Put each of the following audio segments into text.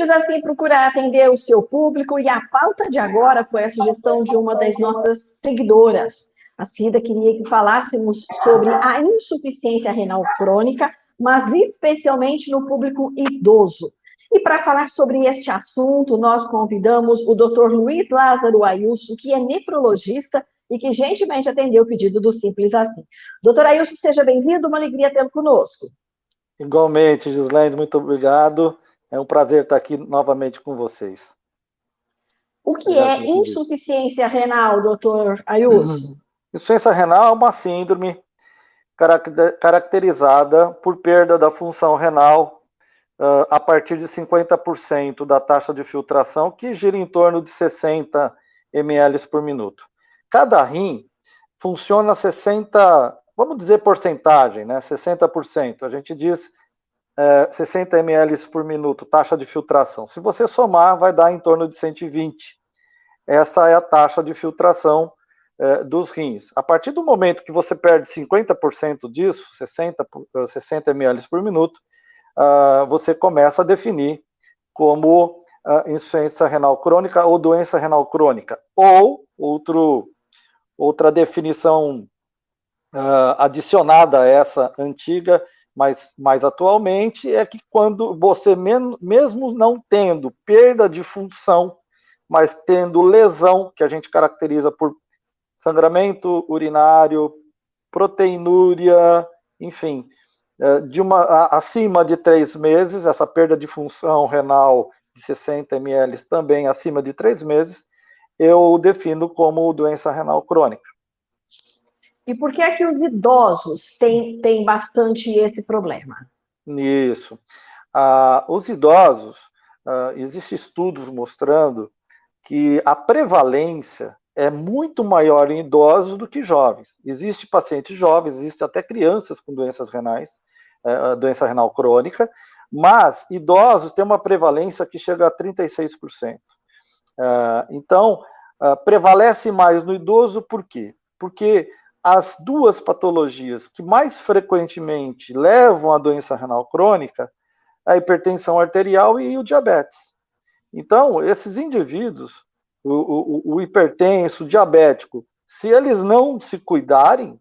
Simples Assim procura atender o seu público e a pauta de agora foi a sugestão de uma das nossas seguidoras. A Cida queria que falássemos sobre a insuficiência renal crônica, mas especialmente no público idoso. E para falar sobre este assunto, nós convidamos o Dr. Luiz Lázaro Ayuso, que é nefrologista e que gentilmente atendeu o pedido do Simples Assim. Doutor Ayuso, seja bem-vindo, uma alegria tê-lo conosco. Igualmente, Gislaine, muito obrigado. É um prazer estar aqui novamente com vocês. O que é insuficiência renal, doutor Ayuso? Insuficiência renal é uma síndrome caracterizada por perda da função renal a partir de 50% da taxa de filtração, que gira em torno de 60 ml por minuto. Cada rim funciona 60, vamos dizer porcentagem, né? 60%. A gente diz 60 ml por minuto, taxa de filtração. Se você somar, vai dar em torno de 120. Essa é a taxa de filtração dos rins. A partir do momento que você perde 50% disso, 60 ml por minuto, você começa a definir como insuficiência renal crônica ou doença renal crônica. Ou outra definição adicionada a essa antiga, mas mais atualmente, é que quando você, mesmo não tendo perda de função, mas tendo lesão, que a gente caracteriza por sangramento urinário, proteinúria, enfim, acima de 3 meses, essa perda de função renal de 60 ml também acima de 3 meses, eu defino como doença renal crônica. E por que é que os idosos têm bastante esse problema? Isso. Os idosos, existem estudos mostrando que a prevalência é muito maior em idosos do que jovens. Existem pacientes jovens, existem até crianças com doenças renais, doença renal crônica, mas idosos têm uma prevalência que chega a 36%. Então, prevalece mais no idoso por quê? Porque as duas patologias que mais frequentemente levam à doença renal crônica, a hipertensão arterial e o diabetes. Então, esses indivíduos, o hipertenso, o diabético, se eles não se cuidarem,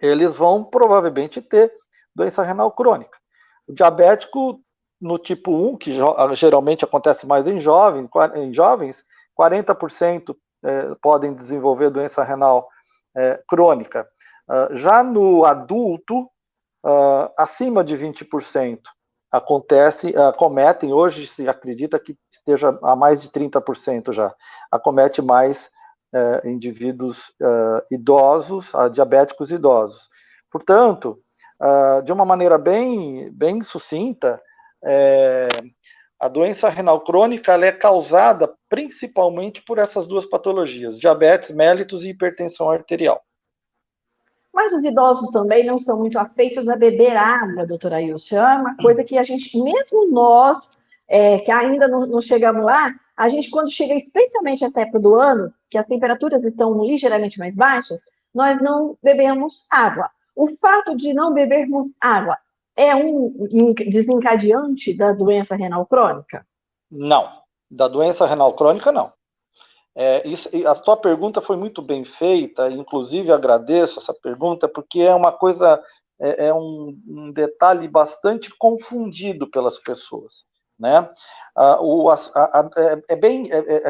eles vão provavelmente ter doença renal crônica. O diabético no tipo 1, que geralmente acontece mais em jovens, 40% podem desenvolver doença renal crônica. Já no adulto, acima de 20% acometem, hoje se acredita que esteja a mais de 30% já, acomete mais indivíduos idosos, diabéticos idosos. Portanto, de uma maneira bem sucinta, a doença renal crônica ela é causada principalmente por essas duas patologias, diabetes mellitus e hipertensão arterial. Mas os idosos também não são muito afeitos a beber água, doutora Ailson. É uma coisa que a gente, mesmo nós, que ainda não chegamos lá, a gente, quando chega especialmente essa época do ano, que as temperaturas estão ligeiramente mais baixas, nós não bebemos água. O fato de não bebermos água é um desencadeante da doença renal crônica? Não, da doença renal crônica não. A sua pergunta foi muito bem feita, inclusive agradeço essa pergunta, porque é uma coisa, um detalhe bastante confundido pelas pessoas, né? A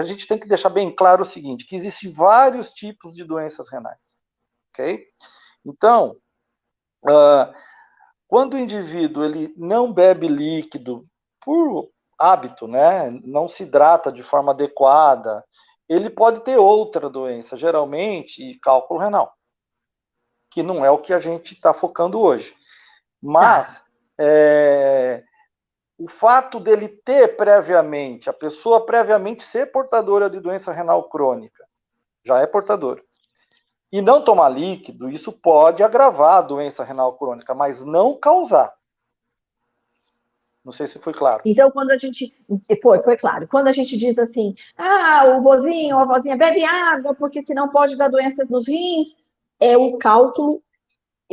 gente tem que deixar bem claro o seguinte, que existem vários tipos de doenças renais, ok? Então, quando o indivíduo ele não bebe líquido por hábito, né, não se hidrata de forma adequada, ele pode ter outra doença, geralmente cálculo renal, que não é o que a gente está focando hoje. Mas o fato dele ter previamente, a pessoa previamente ser portadora de doença renal crônica, já é portadora, e não tomar líquido, isso pode agravar a doença renal crônica, mas não causar. Não sei se foi claro. Então, quando a gente... Foi claro. Quando a gente diz assim, o vozinho ou a vozinha bebe água, porque senão pode dar doenças nos rins, é o cálculo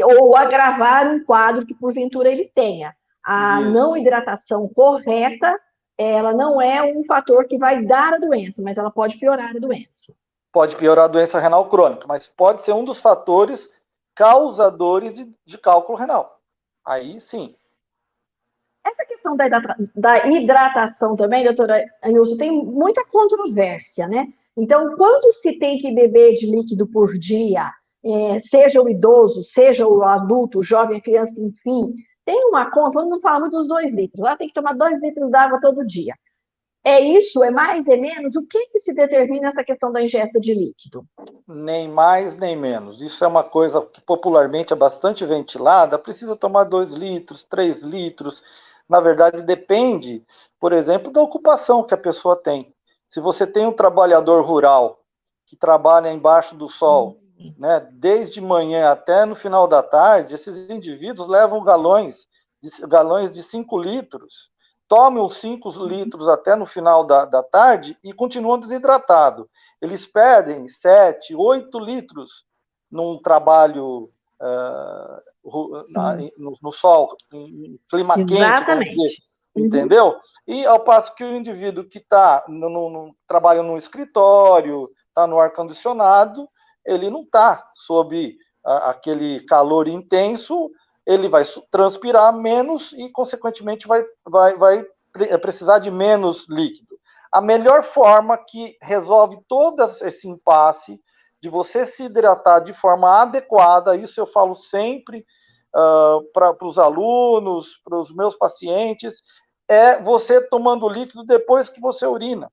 ou agravar um quadro que, porventura, ele tenha. A não hidratação correta ela não é um fator que vai dar a doença, mas ela pode piorar a doença. Pode piorar a doença renal crônica, mas pode ser um dos fatores causadores de cálculo renal. Aí sim. Essa questão da hidratação também, doutora Anilson, tem muita controvérsia, né? Então, quanto se tem que beber de líquido por dia, seja o idoso, seja o adulto, o jovem, a criança, enfim, tem uma conta, todo mundo fala muito dos 2 litros, ela tem que tomar 2 litros d'água todo dia. É isso? É mais? É menos? O que se determina essa questão da ingesta de líquido? Nem mais, nem menos. Isso é uma coisa que popularmente é bastante ventilada. Precisa tomar 2 litros, 3 litros. Na verdade, depende, por exemplo, da ocupação que a pessoa tem. Se você tem um trabalhador rural que trabalha embaixo do sol, né, desde manhã até no final da tarde, esses indivíduos levam galões de 5 litros, tomam os 5 litros até no final da tarde e continuam desidratados. Eles perdem 7, 8 litros num trabalho no sol, em clima quente, vamos dizer, Exatamente. entendeu? E ao passo que o indivíduo que está trabalha no escritório, está no ar-condicionado, ele não está sob aquele calor intenso, ele vai transpirar menos e, consequentemente, vai precisar de menos líquido. A melhor forma que resolve todo esse impasse de você se hidratar de forma adequada, isso eu falo sempre para os alunos, para os meus pacientes, é você tomando líquido depois que você urina.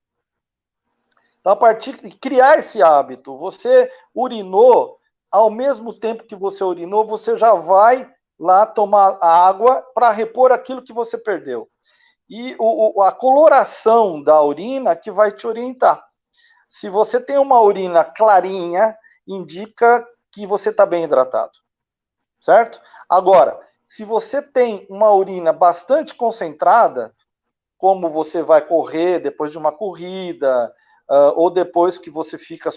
Então, a partir de criar esse hábito, você urinou, ao mesmo tempo que você urinou, você já vai lá tomar água para repor aquilo que você perdeu. E a coloração da urina que vai te orientar. Se você tem uma urina clarinha, indica que você está bem hidratado, certo? Agora, se você tem uma urina bastante concentrada, como você vai correr depois de uma corrida, ou depois que você fica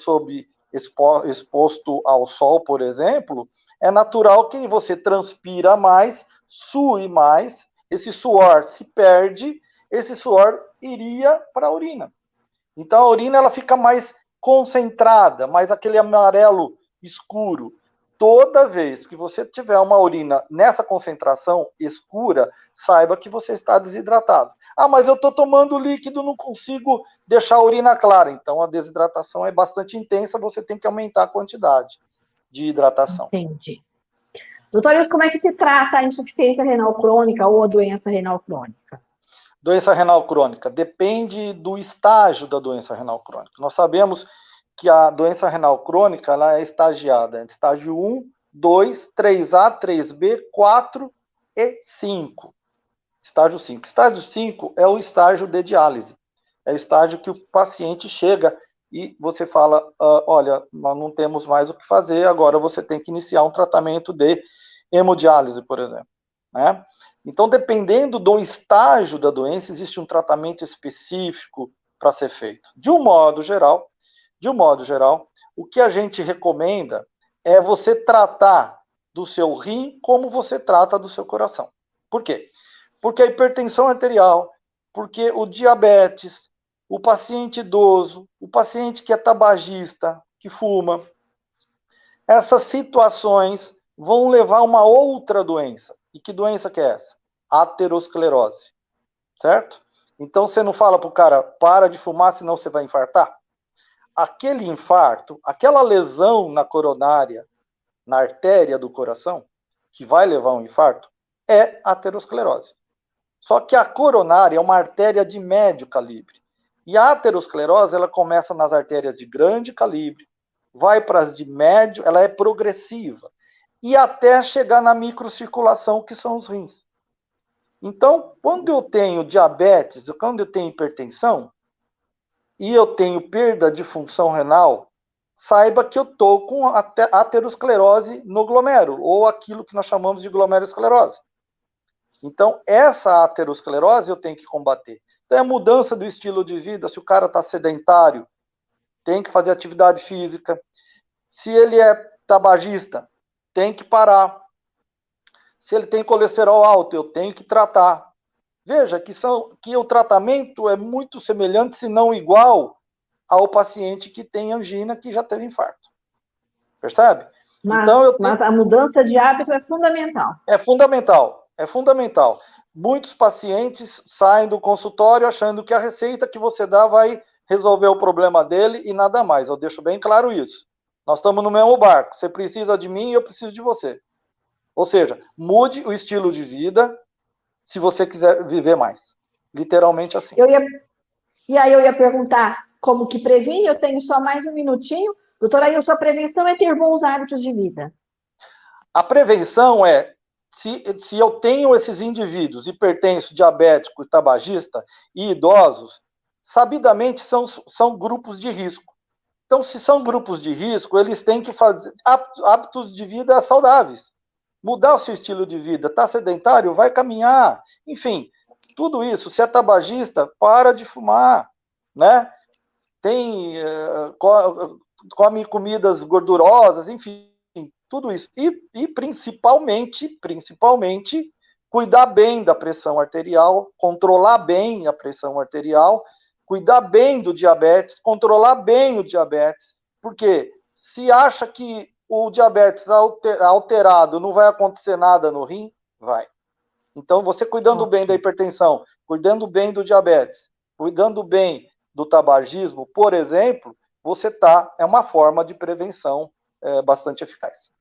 exposto ao sol, por exemplo, é natural que você transpira mais, sue mais, esse suor se perde, esse suor iria para a urina. Então a urina ela fica mais concentrada, mais aquele amarelo escuro. Toda vez que você tiver uma urina nessa concentração escura, saiba que você está desidratado. Ah, mas eu estou tomando líquido, não consigo deixar a urina clara. Então a desidratação é bastante intensa, você tem que aumentar a quantidade de hidratação. Entendi. Doutor Ilse, como é que se trata a insuficiência renal crônica ou a doença renal crônica? Doença renal crônica depende do estágio da doença renal crônica. Nós sabemos que a doença renal crônica ela é estagiada entre estágio 1, 2, 3A, 3B, 4 e 5. Estágio 5. Estágio 5 é o estágio de diálise. É o estágio que o paciente chega e você fala, olha, nós não temos mais o que fazer, agora você tem que iniciar um tratamento de hemodiálise, por exemplo. Né? Então, dependendo do estágio da doença, existe um tratamento específico para ser feito. De um modo geral, o que a gente recomenda é você tratar do seu rim como você trata do seu coração. Por quê? Porque a hipertensão arterial, porque o diabetes, o paciente idoso, o paciente que é tabagista, que fuma, essas situações vão levar a uma outra doença. E que doença que é essa? Aterosclerose, certo? Então você não fala para o cara, para de fumar, senão você vai infartar? Aquele infarto, aquela lesão na coronária, na artéria do coração, que vai levar a um infarto, é aterosclerose. Só que a coronária é uma artéria de médio calibre. E a aterosclerose, ela começa nas artérias de grande calibre, vai para as de médio, ela é progressiva, e até chegar na microcirculação, que são os rins. Então, quando eu tenho diabetes, quando eu tenho hipertensão, e eu tenho perda de função renal, saiba que eu estou com aterosclerose no glomérulo, ou aquilo que nós chamamos de glomerulosclerose. Então, essa aterosclerose eu tenho que combater. Então, é a mudança do estilo de vida. Se o cara está sedentário, tem que fazer atividade física. Se ele é tabagista, tem que parar. Se ele tem colesterol alto, eu tenho que tratar. Veja que o tratamento é muito semelhante, se não igual, ao paciente que tem angina, que já teve infarto. Percebe? Mas a mudança de hábito é fundamental. É fundamental, é fundamental. Muitos pacientes saem do consultório achando que a receita que você dá vai resolver o problema dele e nada mais. Eu deixo bem claro isso. Nós estamos no mesmo barco. Você precisa de mim e eu preciso de você. Ou seja, mude o estilo de vida se você quiser viver mais. Literalmente assim. E aí eu ia perguntar como que previne, eu tenho só mais um minutinho. Doutora Ailson, a prevenção é ter bons hábitos de vida. A prevenção é, se eu tenho esses indivíduos hipertensos, diabéticos, tabagista e idosos, sabidamente são grupos de risco. Então, se são grupos de risco, eles têm que fazer hábitos de vida saudáveis. Mudar o seu estilo de vida. Está sedentário? Vai caminhar. Enfim, tudo isso. Se é tabagista, para de fumar, né? Come comidas gordurosas, enfim, tudo isso. E principalmente, cuidar bem da pressão arterial, controlar bem a pressão arterial, cuidar bem do diabetes, controlar bem o diabetes, porque se acha que o diabetes alterado não vai acontecer nada no rim, vai. Então, você cuidando bem da hipertensão, cuidando bem do diabetes, cuidando bem do tabagismo, por exemplo, é uma forma de prevenção bastante eficaz.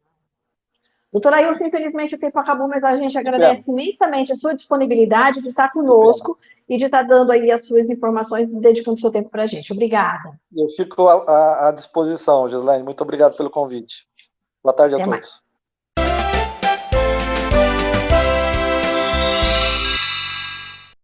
Doutora Ailson, infelizmente o tempo acabou, mas a gente agradece imensamente a sua disponibilidade de estar conosco e de estar dando aí as suas informações, dedicando o seu tempo para a gente. Obrigada. Eu fico à disposição, Gislaine. Muito obrigado pelo convite. Boa tarde a todos.